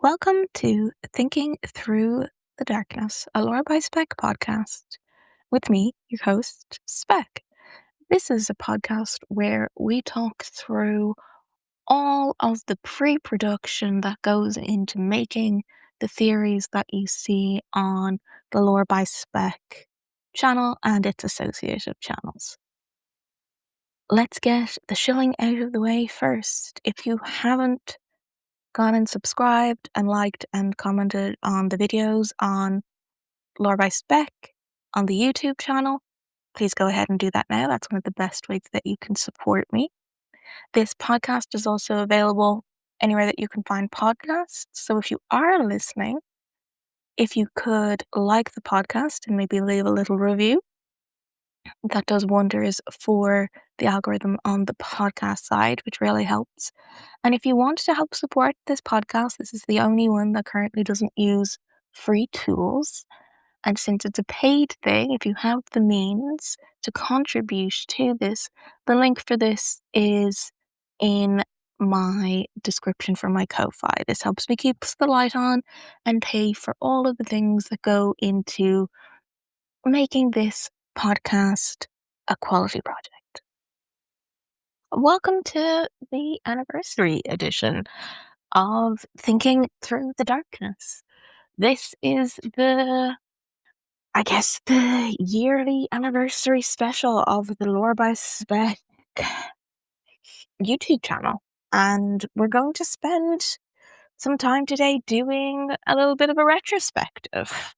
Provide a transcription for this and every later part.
Welcome to Thinking Through the Darkness, a Lore by Spec podcast with me, your host, Spec. This is a podcast where we talk through all of the pre-production that goes into making the theories that you see on the Lore by Spec channel and its associated channels. Let's get the shilling out of the way first. If you haven't gone and subscribed and liked and commented on the videos on Lore by Spec on the YouTube channel, please go ahead and do that now. That's one of the best ways that you can support me. This podcast is also available anywhere that you can find podcasts. So if you are listening, if you could like the podcast and maybe leave a little review, that does wonders for the algorithm on the podcast side, which really helps. And if you want to help support this podcast, this is the only one that currently doesn't use free tools. And since it's a paid thing, if you have the means to contribute to this, the link for this is in my description for my Ko-Fi. This helps me keep the light on and pay for all of the things that go into making this podcast a quality project. Welcome to the anniversary edition of Thinking Through the Darkness. This is the yearly anniversary special of the Lore by Spec YouTube channel. And we're going to spend some time today doing a little bit of a retrospective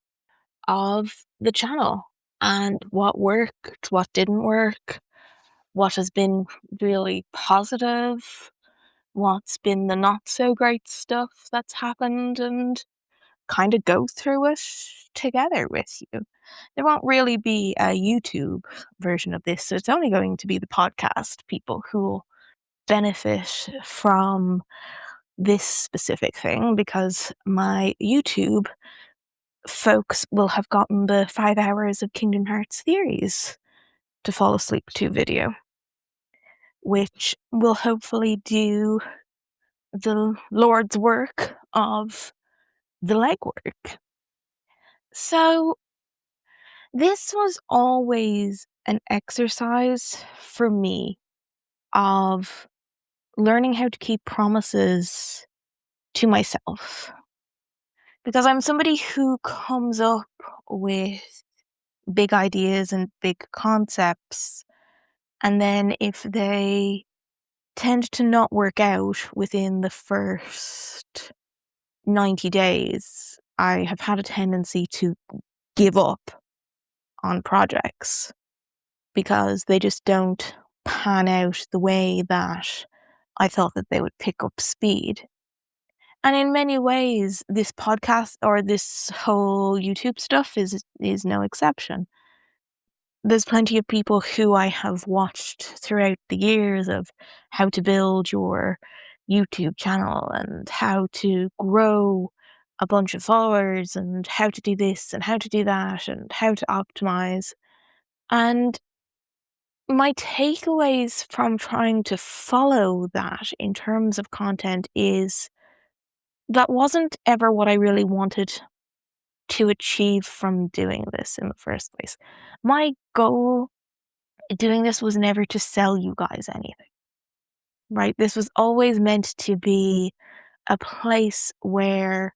of the channel and what worked, what didn't work, what has been really positive, what's been the not so great stuff that's happened, and kind of go through it together with you. There won't really be a YouTube version of this, so it's only going to be the podcast people who will benefit from this specific thing, because my YouTube folks will have gotten the 5 hours of Kingdom Hearts theories to fall asleep to video, which will hopefully do the Lord's work of the legwork. So this was always an exercise for me of learning how to keep promises to myself. Because I'm somebody who comes up with big ideas and big concepts, and then if they tend to not work out within the first 90 days, I have had a tendency to give up on projects because they just don't pan out the way that I thought that they would pick up speed. And in many ways, this podcast or this whole YouTube stuff is no exception. There's plenty of people who I have watched throughout the years of how to build your YouTube channel and how to grow a bunch of followers and how to do this and how to do that and how to optimize. And my takeaways from trying to follow that in terms of content is that wasn't ever what I really wanted to achieve from doing this in the first place. My goal doing this was never to sell you guys anything, right? This was always meant to be a place where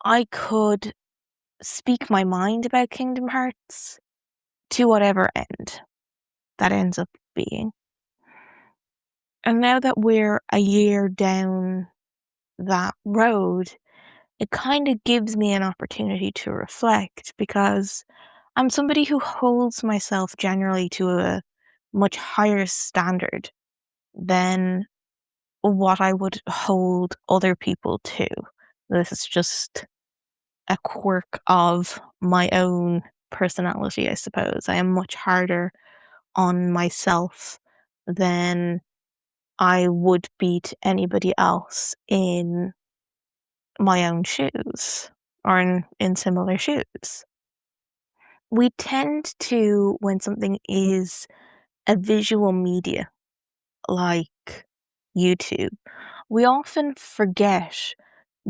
I could speak my mind about Kingdom Hearts to whatever end that ends up being. And now that we're a year down that road, it kind of gives me an opportunity to reflect, because I'm somebody who holds myself generally to a much higher standard than what I would hold other people to. This is just a quirk of my own personality, I suppose. I am much harder on myself than I would be to anybody else in my own shoes or in similar shoes. We tend to, when something is a visual media like YouTube, we often forget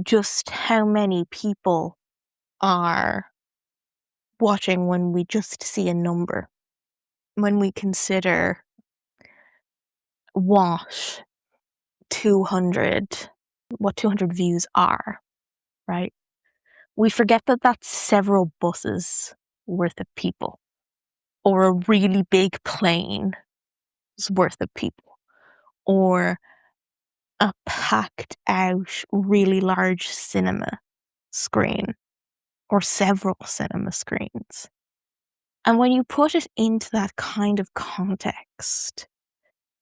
just how many people are watching when we just see a number, when we consider what 200 what 200 views are, right? We forget that that's several buses worth of people, or a really big plane's worth of people, or a packed out, really large cinema screen, or several cinema screens. And when you put it into that kind of context,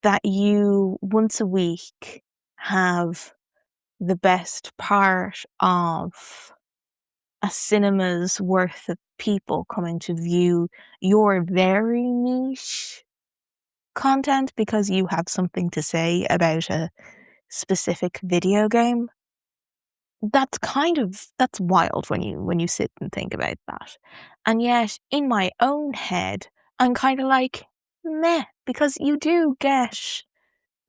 that you once a week have the best part of a cinema's worth of people coming to view your very niche content because you have something to say about a specific video game, that's wild when you sit and think about that. And yet in my own head I'm kind of like, meh, because you do get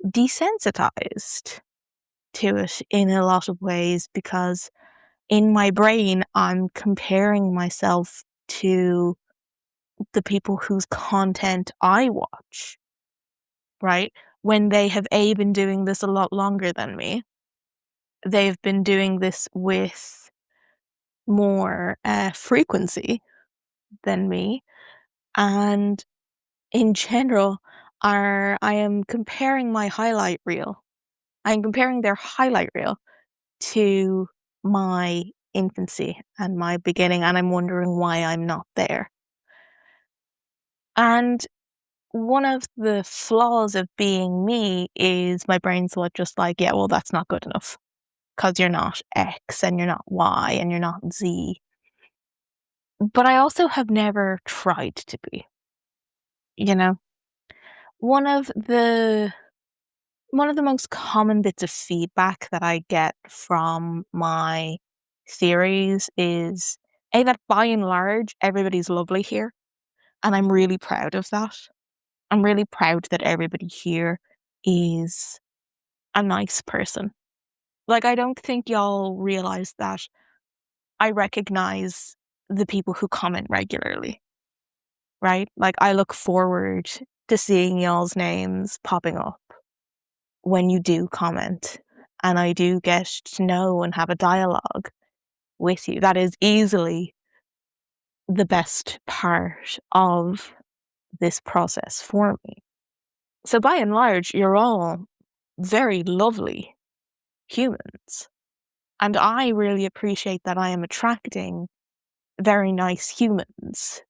desensitized to it in a lot of ways, because in my brain I'm comparing myself to the people whose content I watch, right? When they have been doing this a lot longer than me. They've been doing this with more frequency than me, and in general I am comparing my highlight reel. I'm comparing their highlight reel to my infancy and my beginning, and I'm wondering why I'm not there. And one of the flaws of being me is my brain's just like, yeah, well, that's not good enough because you're not X and you're not Y and you're not Z. But I also have never tried to be, you know? One of the one of the most common bits of feedback that I get from my theories is that by and large everybody's lovely here, and I'm really proud of that. I'm really proud that everybody here is a nice person. Like, I don't think y'all realize that I recognize the people who comment regularly, right? Like, I look forward to seeing y'all's names popping up when you do comment, and I do get to know and have a dialogue with you. That is easily the best part of this process for me. So by and large, you're all very lovely humans. And I really appreciate that I am attracting very nice humans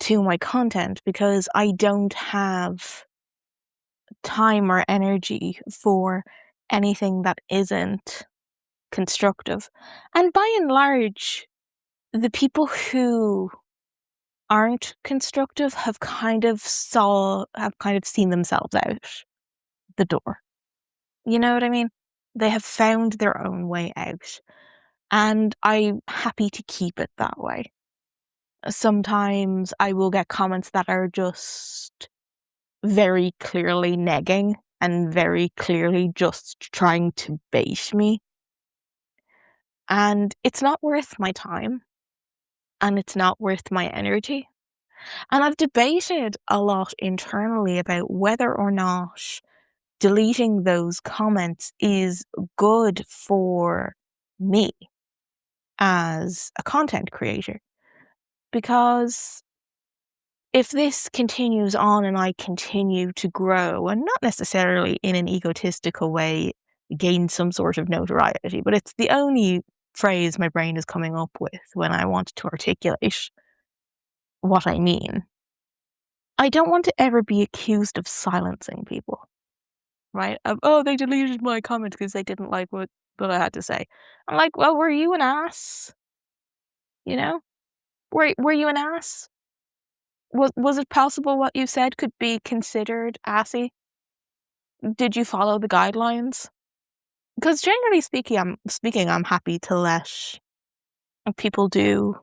to my content, because I don't have time or energy for anything that isn't constructive. And by and large, the people who aren't constructive have kind of seen themselves out the door. You know what I mean? They have found their own way out, and I'm happy to keep it that way. Sometimes I will get comments that are just very clearly negging and very clearly just trying to bait me. And it's not worth my time, and it's not worth my energy. And I've debated a lot internally about whether or not deleting those comments is good for me as a content creator. Because if this continues on and I continue to grow, and not necessarily in an egotistical way, gain some sort of notoriety, but it's the only phrase my brain is coming up with when I want to articulate what I mean. I don't want to ever be accused of silencing people, right? Of, oh, they deleted my comment because they didn't like what I had to say. I'm like, well, were you an ass? You know? Were you an ass? Was it possible what you said could be considered assy? Did you follow the guidelines? Because generally speaking, I'm happy to let people do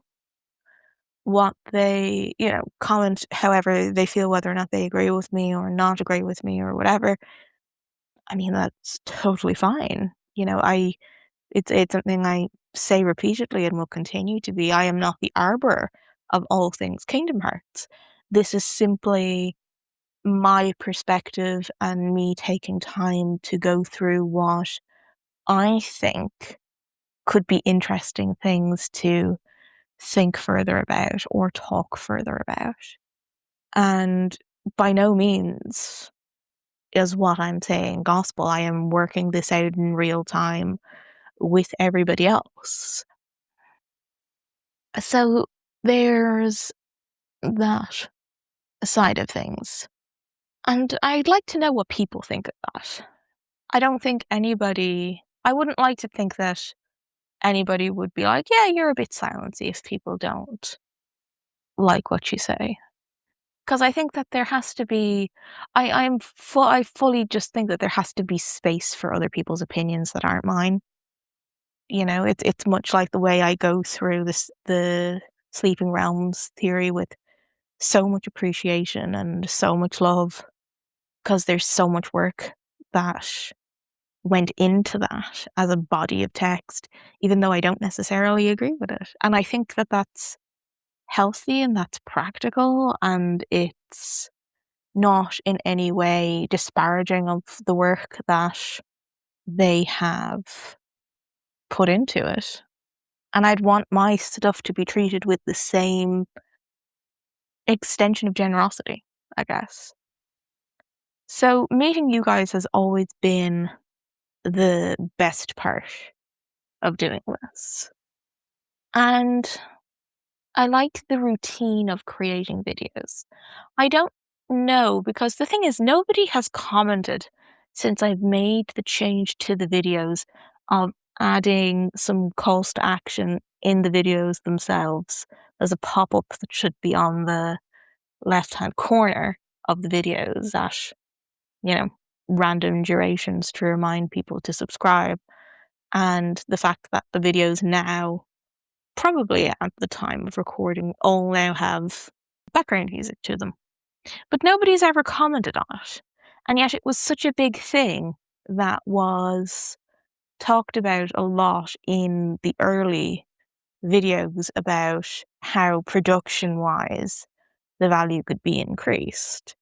what they, comment however they feel, whether or not they agree with me or not agree with me or whatever. I mean, that's totally fine. It's something I say repeatedly and will continue to be. I am not the arbiter of all things Kingdom Hearts. This is simply my perspective and me taking time to go through what I think could be interesting things to think further about or talk further about. And by no means is what I'm saying gospel. I am working this out in real time with everybody else. So there's that side of things. And I'd like to know what people think of that. I wouldn't like to think that anybody would be like, yeah, you're a bit silency if people don't like what you say. Because I think that there has to be, I fully just think that there has to be space for other people's opinions that aren't mine. It's much like the way I go through the Sleeping Realms theory with so much appreciation and so much love, because there's so much work that went into that as a body of text, even though I don't necessarily agree with it. And I think that that's healthy and that's practical, and it's not in any way disparaging of the work that they have put into it. And I'd want my stuff to be treated with the same extension of generosity, I guess. So meeting you guys has always been the best part of doing this. And I like the routine of creating videos. I don't know, because the thing is, nobody has commented since I've made the change to the videos of adding some calls to action in the videos themselves. There's a pop-up that should be on the left-hand corner of the videos at, random durations to remind people to subscribe. And the fact that the videos now, probably at the time of recording, all now have background music to them. But nobody's ever commented on it. And yet it was such a big thing that was talked about a lot in the early videos about how production-wise the value could be increased.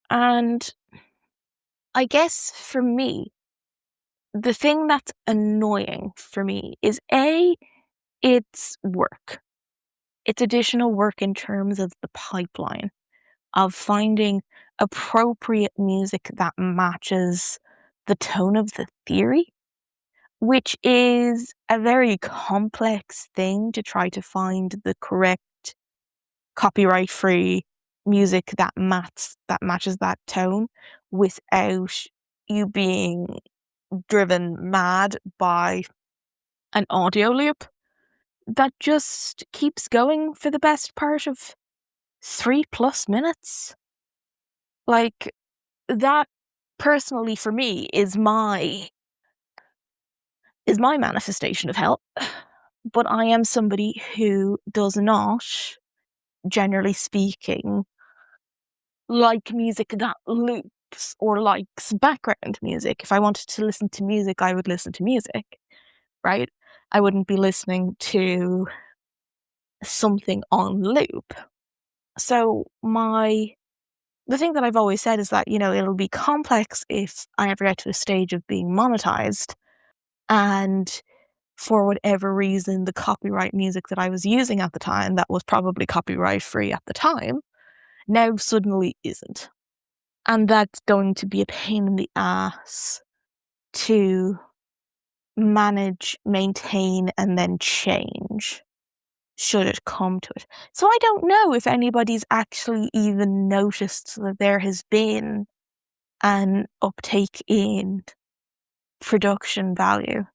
And I guess for me, the thing that's annoying for me is it's work. It's additional work in terms of the pipeline of finding appropriate music that matches the tone of the theory, which is a very complex thing to try to find the correct copyright-free music that matches that tone without you being driven mad by an audio loop that just keeps going for the best part of 3+ minutes. Like, that personally for me is my manifestation of hell. But I am somebody who does not, generally speaking, like music that loops or likes background music. If I wanted to listen to music, I would listen to music, right? I wouldn't be listening to something on loop. So the thing that I've always said is that, it'll be complex if I ever get to a stage of being monetized, and for whatever reason, the copyright music that I was using at the time, that was probably copyright free at the time, now suddenly isn't. And that's going to be a pain in the ass to manage, maintain, and then change, should it come to it. So I don't know if anybody's actually even noticed that there has been an uptake in production value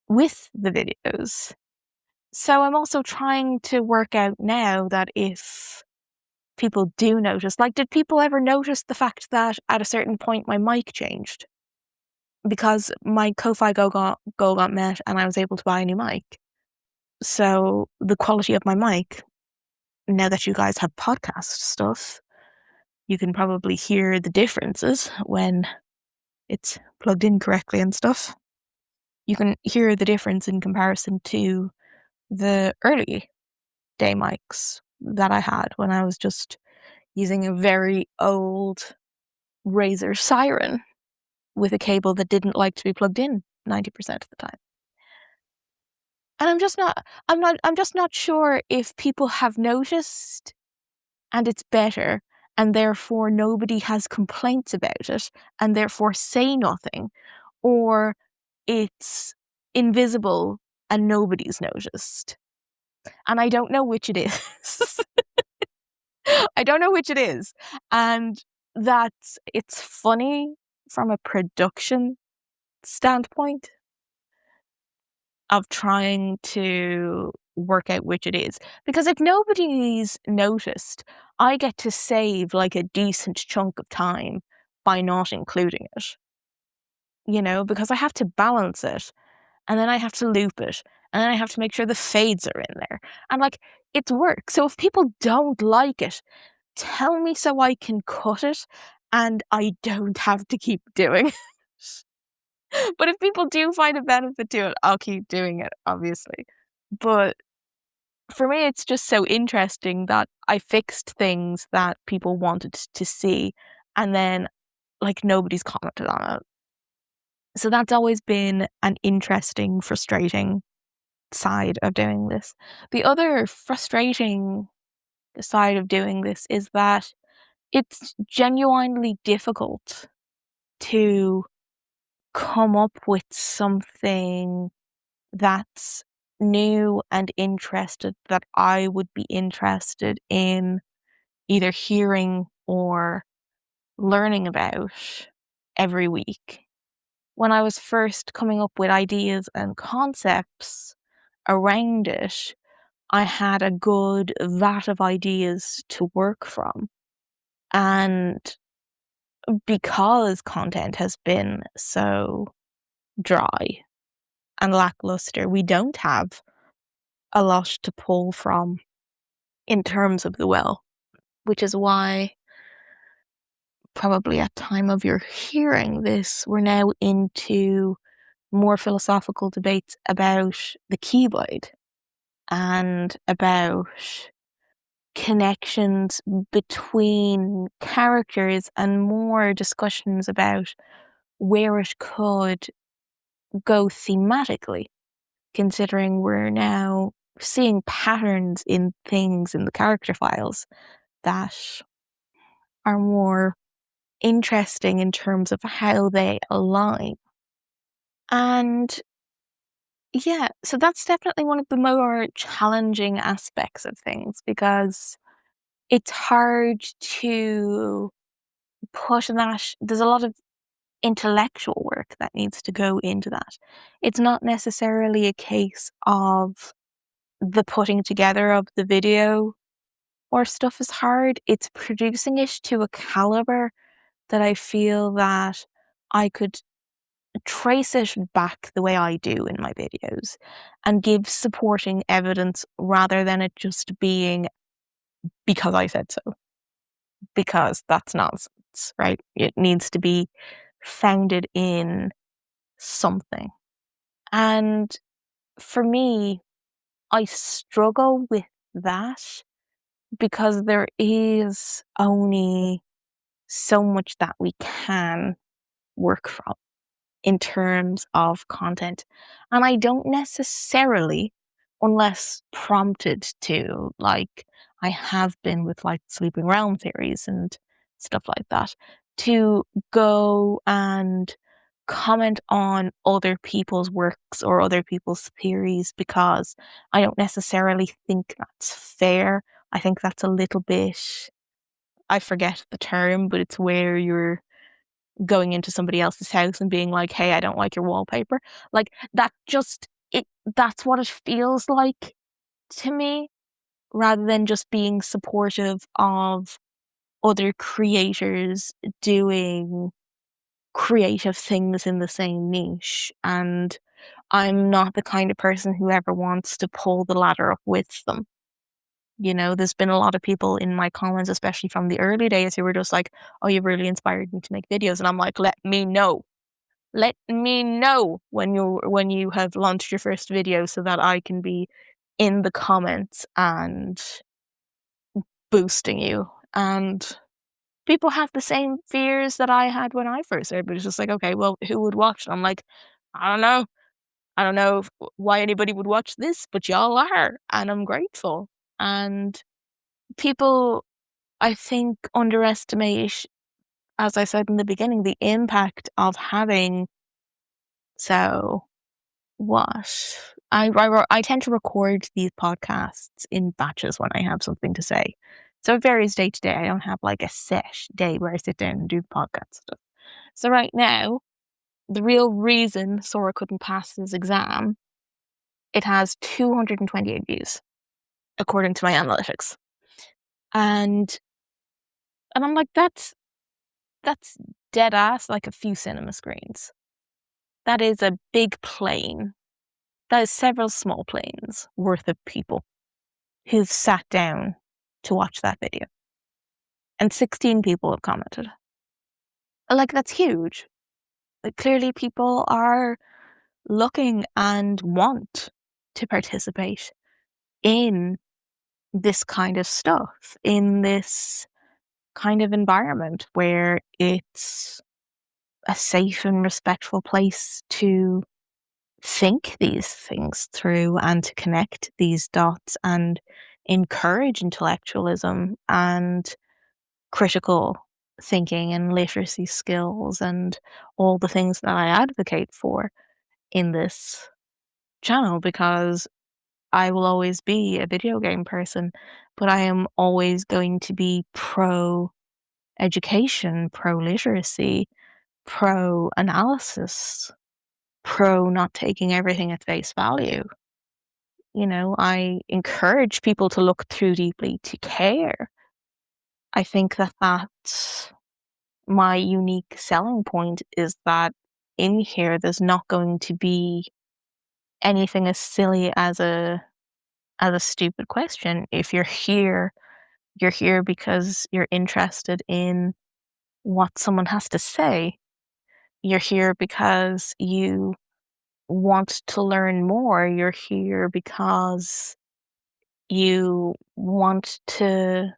with the videos. So I'm also trying to work out now that if people do notice, like, did people ever notice the fact that at a certain point my mic changed? Because my Ko-Fi goal got met and I was able to buy a new mic. So the quality of my mic, now that you guys have podcast stuff, you can probably hear the differences when it's plugged in correctly and stuff. you can hear the difference in comparison to the early day mics that I had when I was just using a very old Razer Siren with a cable that didn't like to be plugged in 90% of the time. And I'm just not sure if people have noticed and it's better, and therefore nobody has complaints about it, and therefore say nothing, or it's invisible and nobody's noticed. And I don't know which it is. I don't know which it is. And it's funny from a production standpoint of trying to work out which it is. Because if nobody's noticed, I get to save like a decent chunk of time by not including it. Because I have to balance it, and then I have to loop it, and then I have to make sure the fades are in there. And like, it's work. So if people don't like it, tell me so I can cut it and I don't have to keep doing it. But if people do find a benefit to it, I'll keep doing it, obviously. But for me, it's just so interesting that I fixed things that people wanted to see, and then like nobody's commented on it. So that's always been an interesting, frustrating side of doing this. The other frustrating side of doing this is that it's genuinely difficult to come up with something that's new and interested that I would be interested in either hearing or learning about every week. When I was first coming up with ideas and concepts around it, I had a good vat of ideas to work from. And because content has been so dry and lackluster, we don't have a lot to pull from in terms of the well, which is why probably at time of your hearing this, we're now into more philosophical debates about the keyblade and about connections between characters and more discussions about where it could go thematically, considering we're now seeing patterns in things in the character files that are more interesting in terms of how they align. And yeah, so that's definitely one of the more challenging aspects of things, because it's hard to put that. There's a lot of intellectual work that needs to go into that. It's not necessarily a case of the putting together of the video or stuff is hard. It's producing it to a caliber that I feel that I could trace it back the way I do in my videos and give supporting evidence rather than it just being because I said so. Because that's nonsense, right? It needs to be founded in something. And for me, I struggle with that because there is only so much that we can work from in terms of content. And I don't necessarily, unless prompted to, like I have been with like Sleeping Realm theories and stuff like that, to go and comment on other people's works or other people's theories, because I don't necessarily think that's fair. I think that's a little bit, I forget the term, but it's where you're going into somebody else's house and being like, hey, I don't like your wallpaper. Like that's what it feels like to me, rather than just being supportive of other creators doing creative things in the same niche. And I'm not the kind of person who ever wants to pull the ladder up with them. There's been a lot of people in my comments, especially from the early days, who were just like, oh, you've really inspired me to make videos. And I'm like, let me know. let me know when you have launched your first video so that I can be in the comments and boosting you. And people have the same fears that I had when I first started, but it's just like, okay, well, who would watch? And I'm like, I don't know. I don't know why anybody would watch this, but y'all are, and I'm grateful. And people, I think, underestimate, as I said in the beginning, the impact of having. So, what? I tend to record these podcasts in batches when I have something to say. So it varies day to day. I don't have like a set day where I sit down and do the podcast stuff. So right now, the real reason Sora couldn't pass his exam, it has 228 views, according to my analytics. And I'm like, that's dead ass like a few cinema screens. That is a big plane. That is several small planes worth of people who've sat down to watch that video. And 16 people have commented. Like, that's huge. Like, clearly people are looking and want to participate in this kind of stuff, in this kind of environment where it's a safe and respectful place to think these things through and to connect these dots and encourage intellectualism and critical thinking and literacy skills and all the things that I advocate for in this channel, because I will always be a video game person, but I am always going to be pro education, pro literacy, pro analysis, pro not taking everything at face value. You know, I encourage people to look through deeply, to care. I think that that's my unique selling point, is that in here there's not going to be anything as silly as a stupid question. If you're here because you're interested in what someone has to say. You're here because you want to learn more. You're here because you want to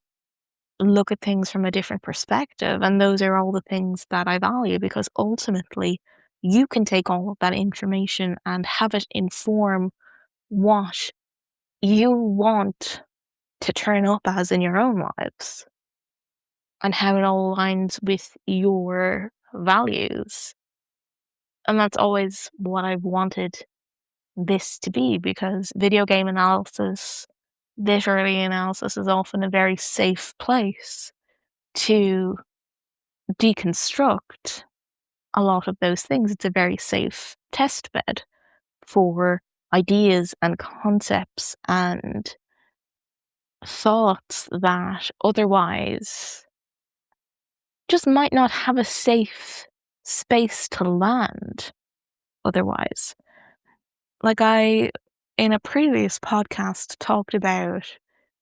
look at things from a different perspective. And those are all the things that I value, because ultimately you can take all of that information and have it inform what you want to turn up as in your own lives and how it all aligns with your values. And that's always what I've wanted this to be, because video game analysis, literary analysis, is often a very safe place to deconstruct a lot of those things. It's a very safe test bed for ideas and concepts and thoughts that otherwise just might not have a safe space to land otherwise. Like, I, in a previous podcast, talked about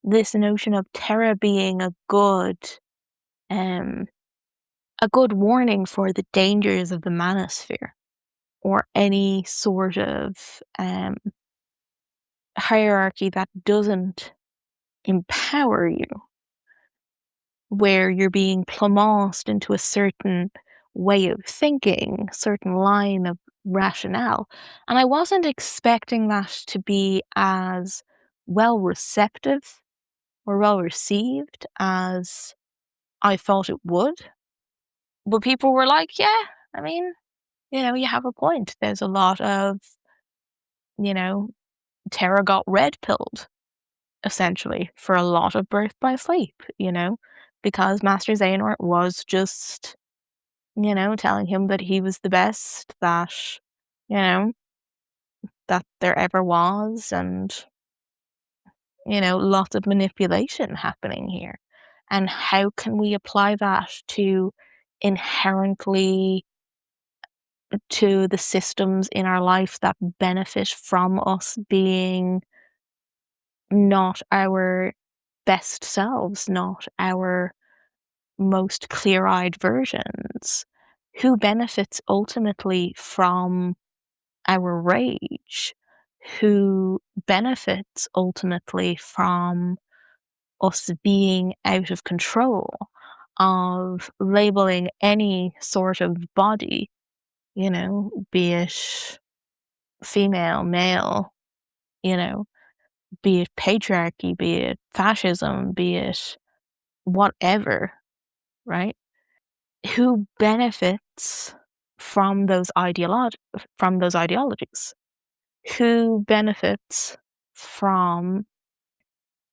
this notion of Terra being a good warning for the dangers of the manosphere, or any sort of hierarchy that doesn't empower you, where you're being plummosed into a certain way of thinking, certain line of rationale. And I wasn't expecting that to be as well receptive or well received as I thought it would. But people were like, yeah, I mean, you have a point. There's a lot of, you know, Terra got red pilled, essentially, for a lot of Birth by Sleep, because Master Xehanort was just, telling him that he was the best you know, that there ever was, and, lots of manipulation happening here. And how can we apply that to inherently to the systems in our life that benefit from us being not our best selves, not our most clear-eyed versions? who benefits ultimately from our rage, who benefits ultimately from us being out of control, of labeling any sort of body, be it female, male, you know, be it patriarchy, be it fascism, be it whatever, right? Who benefits from those ideologies? Who benefits from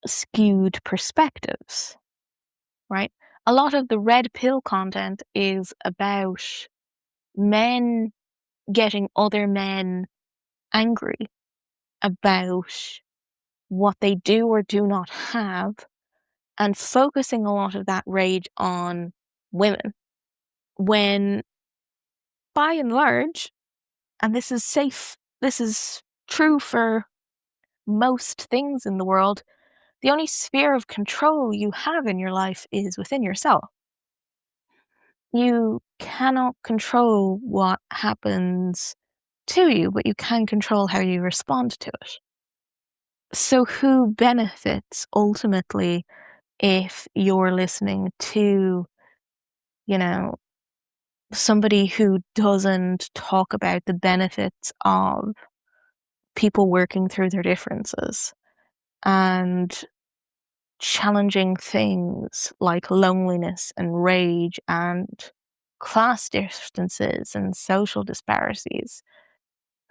skewed perspectives, right? A lot of the red pill content is about men getting other men angry about what they do or do not have, and focusing a lot of that rage on women, when by and large, and this is true for most things in the world, the only sphere of control you have in your life is within yourself. You cannot control what happens to you, but you can control how you respond to it. So who benefits ultimately if you're listening to, you know, somebody who doesn't talk about the benefits of people working through their differences and challenging things like loneliness and rage and class distances and social disparities?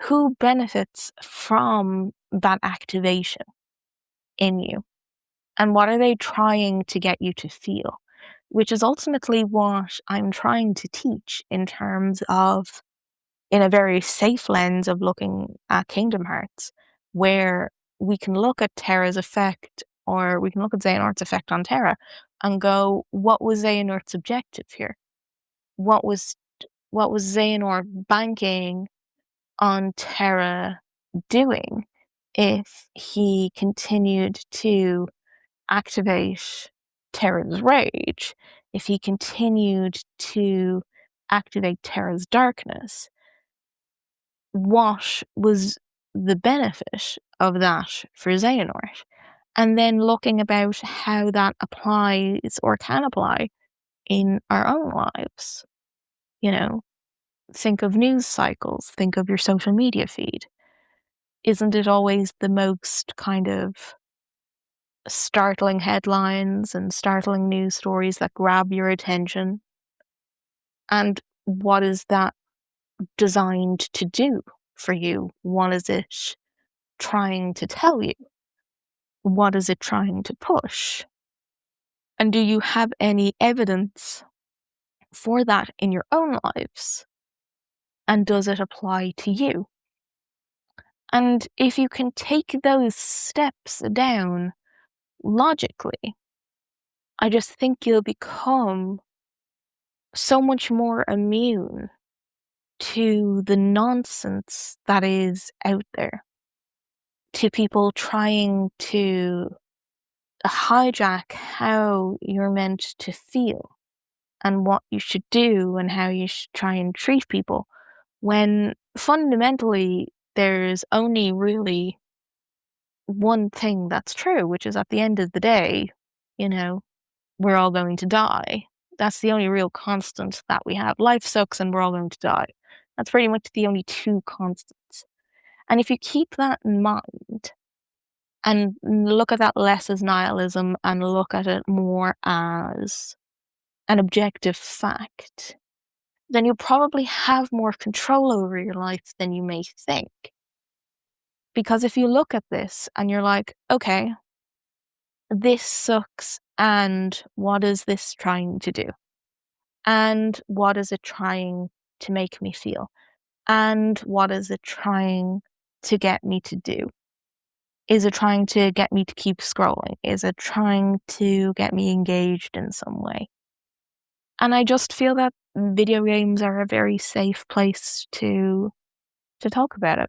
Who benefits from that activation in you? And what are they trying to get you to feel? Which is ultimately what I'm trying to teach in terms of, in a very safe lens of looking at Kingdom Hearts, where we can look at Terra's effect, or we can look at Xehanort's effect on Terra and go, what was Xehanort's objective here? What was Xehanort banking on Terra doing if he continued to activate Terra's rage, if he continued to activate Terra's darkness? What was the benefit of that for Xehanort? And then looking about how that applies or can apply in our own lives. Think of news cycles, think of your social media feed. Isn't it always the most kind of startling headlines and startling news stories that grab your attention? And what is that designed to do for you? What is it trying to tell you? What is it trying to push? And do you have any evidence for that in your own lives? And does it apply to you? And if you can take those steps down logically, I just think you'll become so much more immune to the nonsense that is out there, to people trying to hijack how you're meant to feel and what you should do and how you should try and treat people, when fundamentally there's only really one thing that's true, which is at the end of the day, we're all going to die. That's the only real constant that we have. Life sucks and we're all going to die. That's pretty much the only two constants. And if you keep that in mind and look at that less as nihilism and look at it more as an objective fact, then you'll probably have more control over your life than you may think. Because if you look at this and you're like, okay, this sucks, and what is this trying to do? And what is it trying to make me feel? And what is it trying to get me to do? Is it trying to get me to keep scrolling? Is it trying to get me engaged in some way? And I just feel that video games are a very safe place to talk about it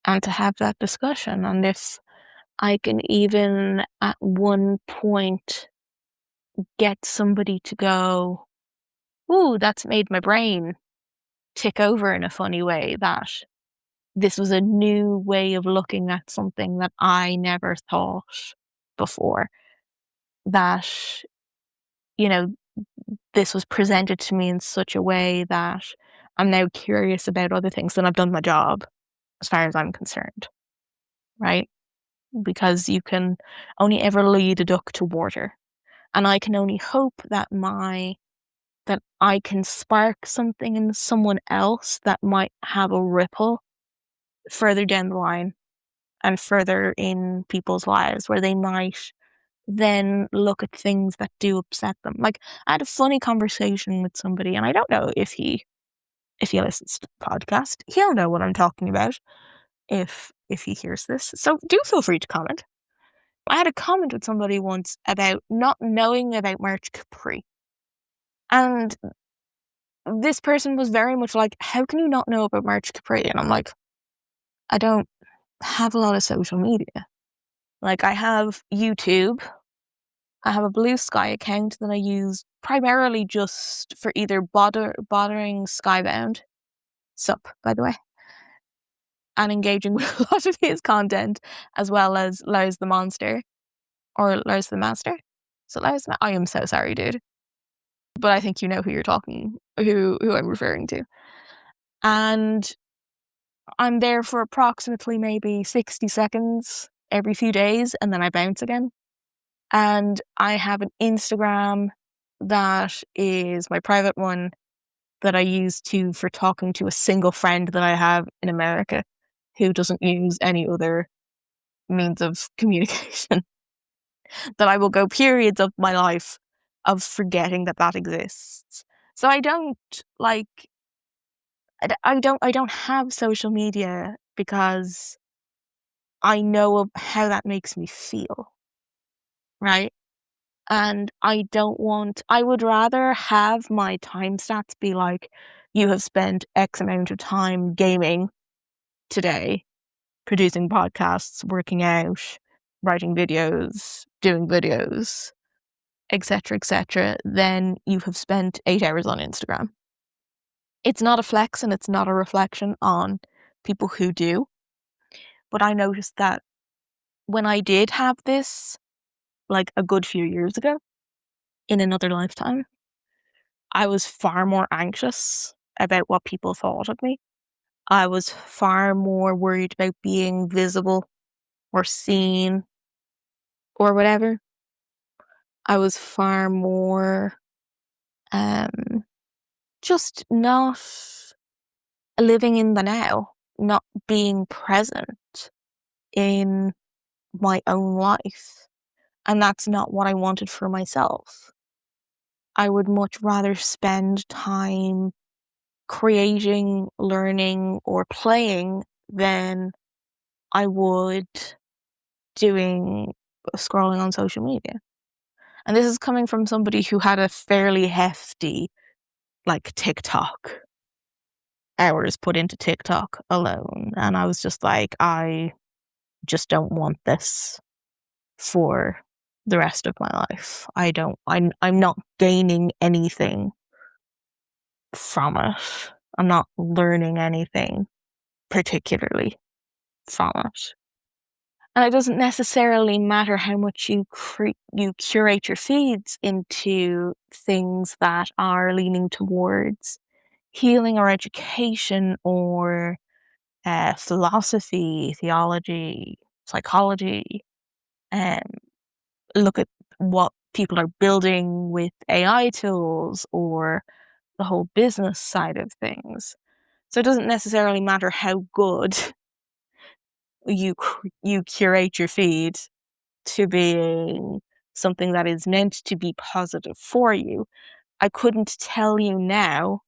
and to have that discussion. And if I can even at one point get somebody to go, ooh, that's made my brain tick over in a funny way, that this was a new way of looking at something that I never thought before. That, you know, this was presented to me in such a way that I'm now curious about other things, and I've done my job as far as I'm concerned, right? Because you can only ever lead a duck to water. And I can only hope that that I can spark something in someone else that might have a ripple further down the line and further in people's lives, where they might then look at things that do upset them. Like, I had a funny conversation with somebody, and I don't know if he listens to the podcast, he'll know what I'm talking about if he hears this. So do feel free to comment. I had a comment with somebody once about not knowing about March Capri. And this person was very much like, how can you not know about March Capri? And I'm like, I don't have a lot of social media. Like, I have YouTube, I have a Blue Sky account that I use primarily just for either bothering Skybound, sup, by the way, and engaging with a lot of his content, as well as Lars the Monster, or Lars the Master. So I am so sorry, dude. But I think you know who I'm referring to. And I'm there for approximately maybe 60 seconds every few days, and then I bounce again. And I have an Instagram that is my private one that I use for talking to a single friend that I have in America who doesn't use any other means of communication. That I will go periods of my life of forgetting that exists. So I don't like, I don't have social media because I know how that makes me feel, right? And I would rather have my time stats be like, you have spent X amount of time gaming today, producing podcasts, working out, writing videos, doing videos, etc., than you have spent 8 hours on Instagram. It's not a flex and it's not a reflection on people who do. But I noticed that when I did have this, like a good few years ago, in another lifetime, I was far more anxious about what people thought of me. I was far more worried about being visible or seen or whatever. I was far more just not living in the now, not being present in my own life. And that's not what I wanted for myself. I would much rather spend time creating, learning, or playing than I would doing scrolling on social media. And this is coming from somebody who had a fairly hefty, like, TikTok hours put into TikTok alone. And I was just like, I just don't want this for the rest of my life. I'm not gaining anything from it. I'm not learning anything particularly from it. And it doesn't necessarily matter how much you curate your feeds into things that are leaning towards healing or education or philosophy, theology, psychology. Look at what people are building with AI tools or the whole business side of things. So it doesn't necessarily matter how good you curate your feed to being something that is meant to be positive for you. I couldn't tell you now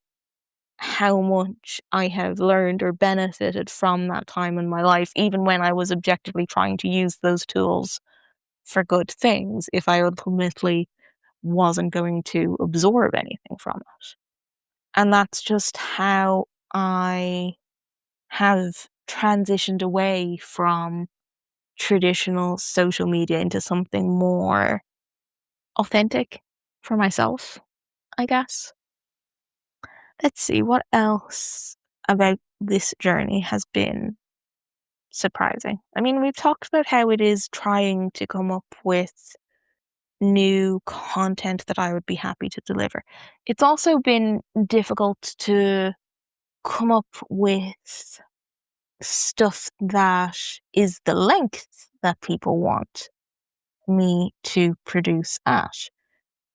how much I have learned or benefited from that time in my life, even when I was objectively trying to use those tools for good things, if I ultimately wasn't going to absorb anything from it. And that's just how I have transitioned away from traditional social media into something more authentic for myself, I guess. Let's see, what else about this journey has been surprising? I mean, we've talked about how it is trying to come up with new content that I would be happy to deliver. It's also been difficult to come up with stuff that is the length that people want me to produce at,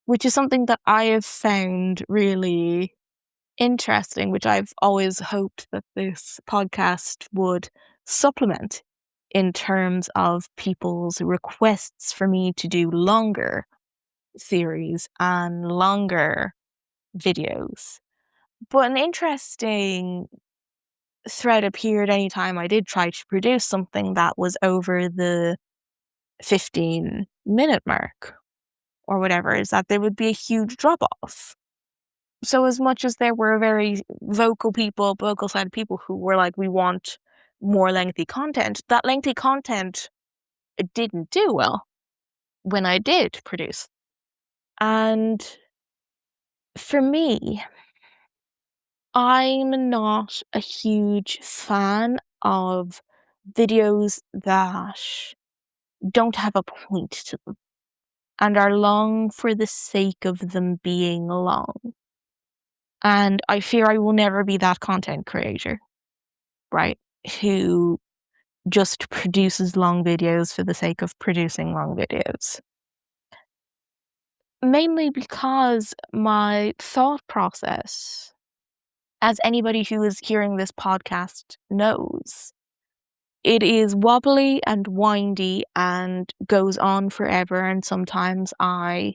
which is something that I have found really interesting, which I've always hoped that this podcast would supplement in terms of people's requests for me to do longer series and longer videos. But an interesting thread appeared anytime I did try to produce something that was over the 15-minute mark or whatever, is that there would be a huge drop off. So as much as there were very vocal sided people who were like, we want more lengthy content, that lengthy content didn't do well when I did produce. And for me, I'm not a huge fan of videos that don't have a point to them and are long for the sake of them being long. And I fear I will never be that content creator, right? Who just produces long videos for the sake of producing long videos. Mainly because my thought process, as anybody who is hearing this podcast knows, it is wobbly and windy and goes on forever, and sometimes I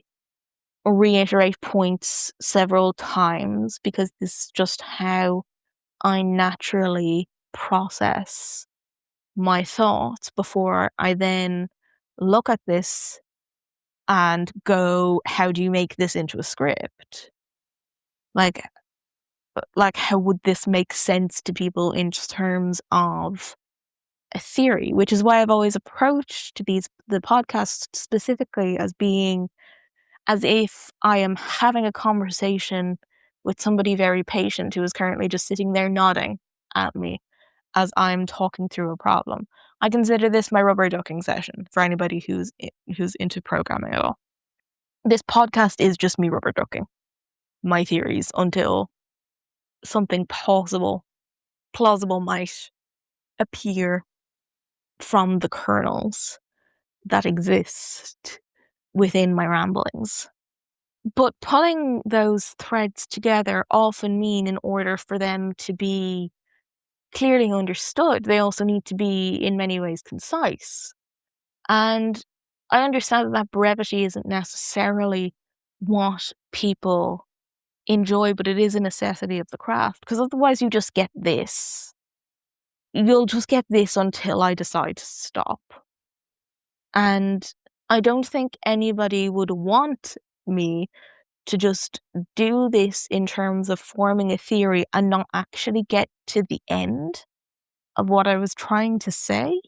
reiterate points several times because this is just how I naturally process my thoughts before I then look at this and go, how do you make this into a script? Like how would this make sense to people in terms of a theory? Which is why I've always approached the podcast specifically as being as if I am having a conversation with somebody very patient who is currently just sitting there nodding at me as I'm talking through a problem. I consider this my rubber ducking session for anybody who's into programming at all. This podcast is just me rubber ducking my theories until something plausible might appear from the kernels that exist within my ramblings. But pulling those threads together often mean, in order for them to be clearly understood, they also need to be in many ways concise. And I understand that brevity isn't necessarily what people enjoy, but it is a necessity of the craft, because otherwise you just get this. You'll just get this until I decide to stop. And I don't think anybody would want me to just do this in terms of forming a theory and not actually get to the end of what I was trying to say,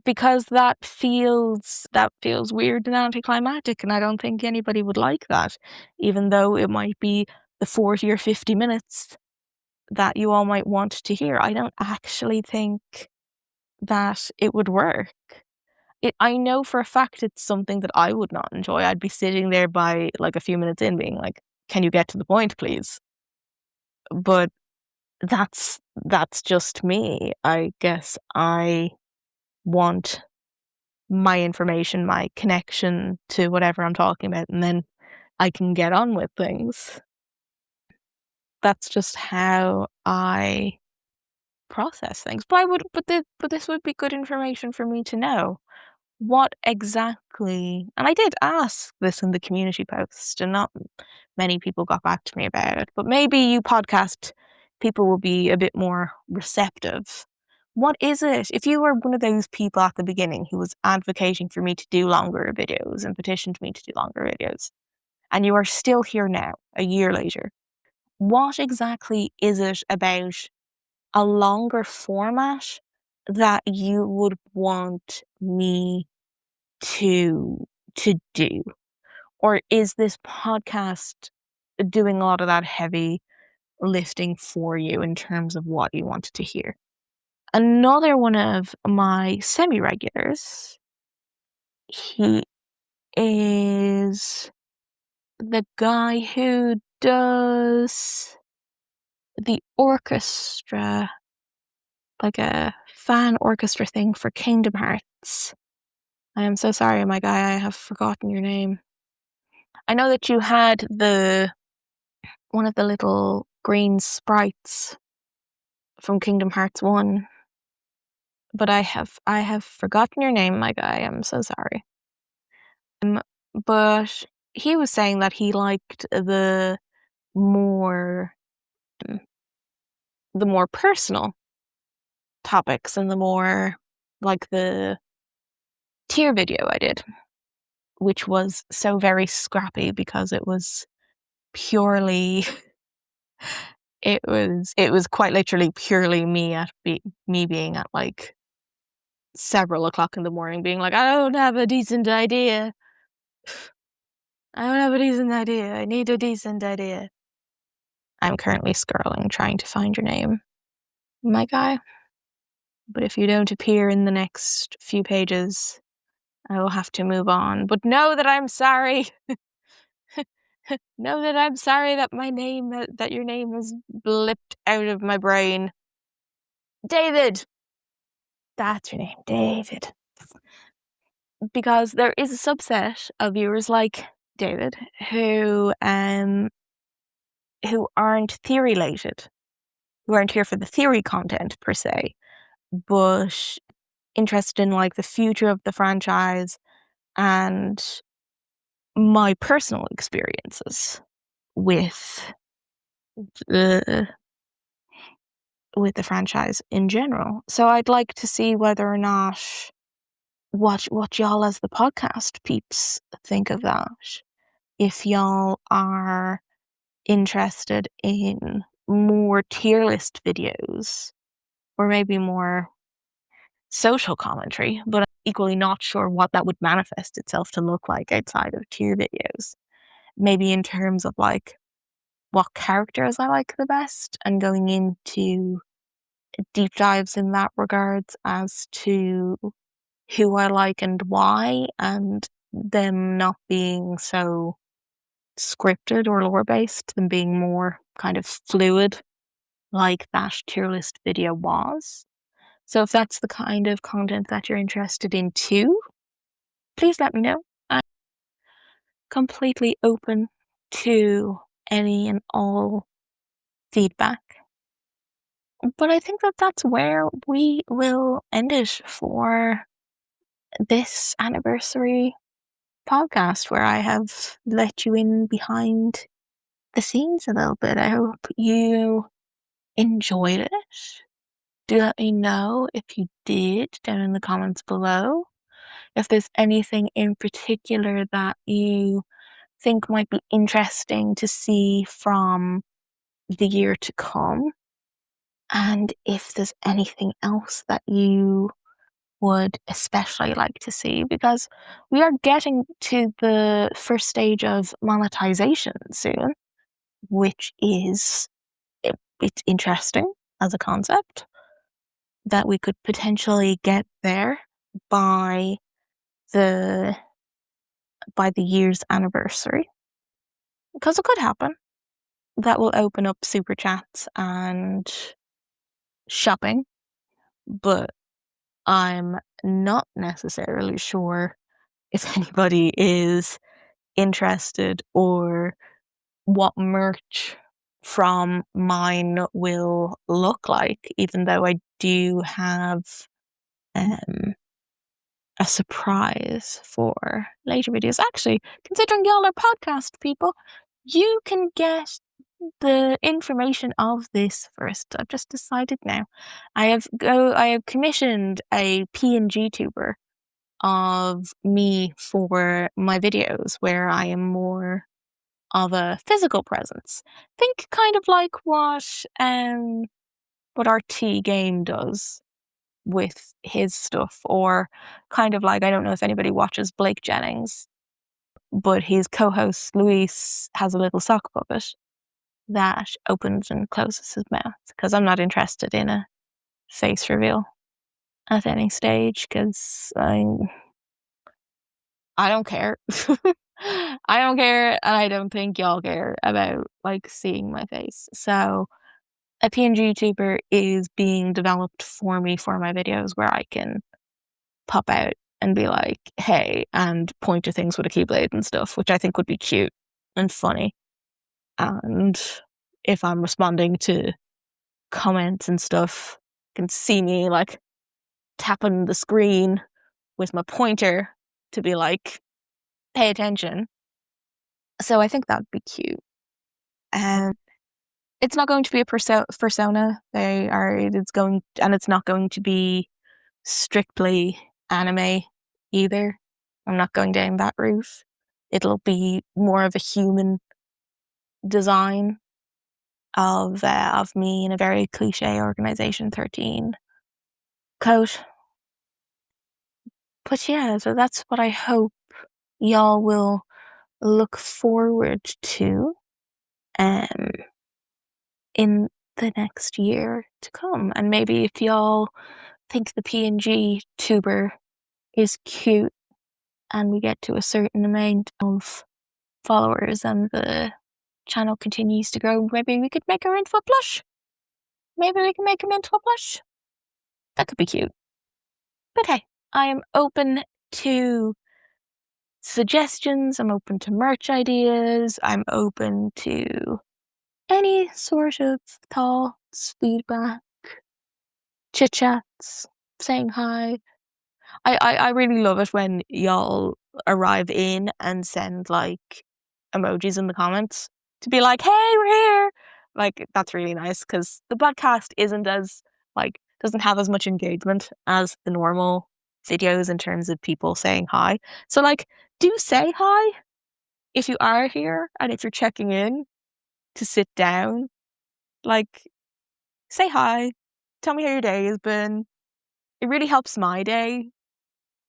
because that feels weird and anticlimactic, and I don't think anybody would like that, even though it might be the 40 or 50 minutes that you all might want to hear. I don't actually think that it would work. I know for a fact it's something that I would not enjoy. I'd be sitting there by like a few minutes in being like, can you get to the point, please? But that's just me. I guess I want my information, my connection to whatever I'm talking about, and then I can get on with things. That's just how I process things. But this would be good information for me to know. What exactly, and I did ask this in the community post, and not many people got back to me about it, but maybe you podcast people will be a bit more receptive. What is it? If you were one of those people at the beginning who was advocating for me to do longer videos and petitioned me to do longer videos, and you are still here now, a year later, what exactly is it about a longer format that you would want me to do? Or is this podcast doing a lot of that heavy listing for you in terms of what you wanted to hear. Another one of my semi-regulars, he is the guy who does the orchestra, like a fan orchestra thing for Kingdom Hearts. I am so sorry, my guy, I have forgotten your name. I know that you had one of the little green sprites from Kingdom Hearts 1, but I have forgotten your name, my guy. I'm so sorry. But he was saying that he liked the more personal topics and the more like the tier video I did, which was so very scrappy because it was purely it was quite literally purely me me being at like several o'clock in the morning being like, I don't have a decent idea. I need a decent idea. I'm currently scrolling trying to find your name, my guy. But if you don't appear in the next few pages, I will have to move on. But know that I'm sorry. Know that I'm sorry that that your name has blipped out of my brain. David! That's your name, David. Because there is a subset of viewers like David who aren't theory-related, who aren't here for the theory content per se, but interested in like the future of the franchise and my personal experiences with the franchise in general. So I'd like to see whether or not what y'all as the podcast peeps think of that. If y'all are interested in more tier list videos or maybe more social commentary, but I'm equally not sure what that would manifest itself to look like outside of tier videos. Maybe in terms of like what characters I like the best and going into deep dives in that regards as to who I like and why, and them not being so scripted or lore based, them being more kind of fluid like that tier list video was. So if that's the kind of content that you're interested in too, please let me know. I'm completely open to any and all feedback. But I think that that's where we will end it for this anniversary podcast, where I have let you in behind the scenes a little bit. I hope you enjoyed it. Do let me know if you did down in the comments below. If there's anything in particular that you think might be interesting to see from the year to come. And if there's anything else that you would especially like to see, because we are getting to the first stage of monetization soon, which is it's interesting as a concept that we could potentially get there by the year's anniversary, because it could happen. That will open up super chats and shopping, but I'm not necessarily sure if anybody is interested or what merch from mine will look like, even though I do have a surprise for later videos. Actually, considering y'all are podcast people, you can get the information of this first. I've just decided now. I have commissioned a PNGTuber of me for my videos, where I am more of a physical presence. Think kind of like what RT Game does with his stuff, or kind of like, I don't know if anybody watches Blake Jennings, but his co-host Luis has a little sock puppet that opens and closes his mouth, because I'm not interested in a face reveal at any stage, because I don't care. I don't care, and I don't think y'all care about like seeing my face. So a PNGTuber is being developed for me for my videos, where I can pop out and be like, hey, and point to things with a keyblade and stuff, which I think would be cute and funny. And if I'm responding to comments and stuff, you can see me like tapping the screen with my pointer to be like, pay attention. So I think that'd be cute. And it's not going to be a persona. It's not going to be strictly anime either. I'm not going down that route. It'll be more of a human design of me in a very cliche Organization 13 coat. But yeah, so that's what I hope y'all will look forward to in the next year to come. And maybe if y'all think the PNG tuber is cute and we get to a certain amount of followers and the channel continues to grow, maybe we could make her into a plush. Maybe we can make him into a plush. That could be cute. But hey, I am open to suggestions. I'm open to merch ideas. I'm open to any sort of thoughts, feedback, chit chats, saying hi. I really love it when y'all arrive in and send like emojis in the comments to be like, hey, we're here. Like, that's really nice, because the podcast doesn't have as much engagement as the normal videos in terms of people saying hi. So like, do say hi if you are here and if you're checking in to sit down. Like, say hi. Tell me how your day has been. It really helps my day.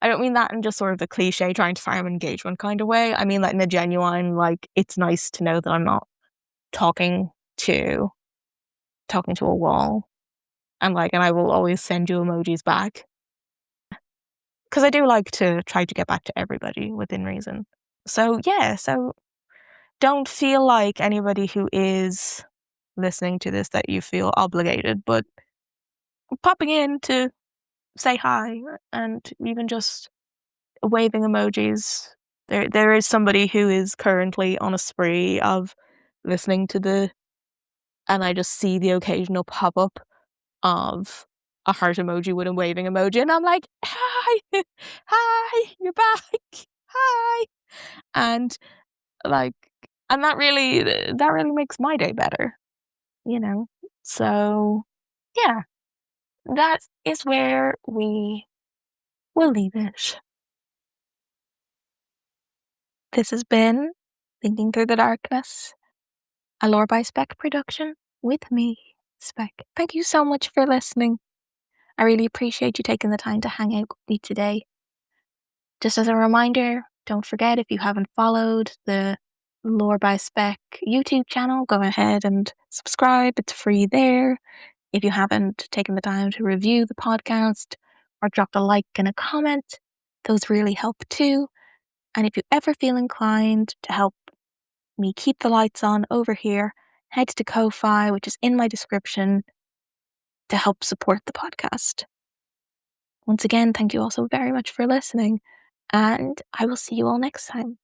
I don't mean that in just sort of a cliche trying to farm engagement kind of way. I mean that in a genuine, like, it's nice to know that I'm not talking to a wall. And I will always send you emojis back. Because I do like to try to get back to everybody within reason. So yeah, so don't feel like anybody who is listening to this that you feel obligated, but popping in to say hi and even just waving emojis. There is somebody who is currently on a spree of listening to and I just see the occasional pop-up of a heart emoji with a waving emoji, and I'm like, hi, hi, you're back, hi. And and that really makes my day better, you know? So yeah, that is where we will leave it. This has been Thinking Through the Darkness, a Lore by Spec production with me, Spec. Thank you so much for listening. I really appreciate you taking the time to hang out with me today. Just as a reminder, don't forget, if you haven't followed the Lore by Spec YouTube channel, go ahead and subscribe. It's free there. If you haven't taken the time to review the podcast or dropped a like and a comment, those really help too. And if you ever feel inclined to help me keep the lights on over here, head to Ko-Fi, which is in my description, to help support the podcast. Once again, thank you all so very much for listening, and I will see you all next time.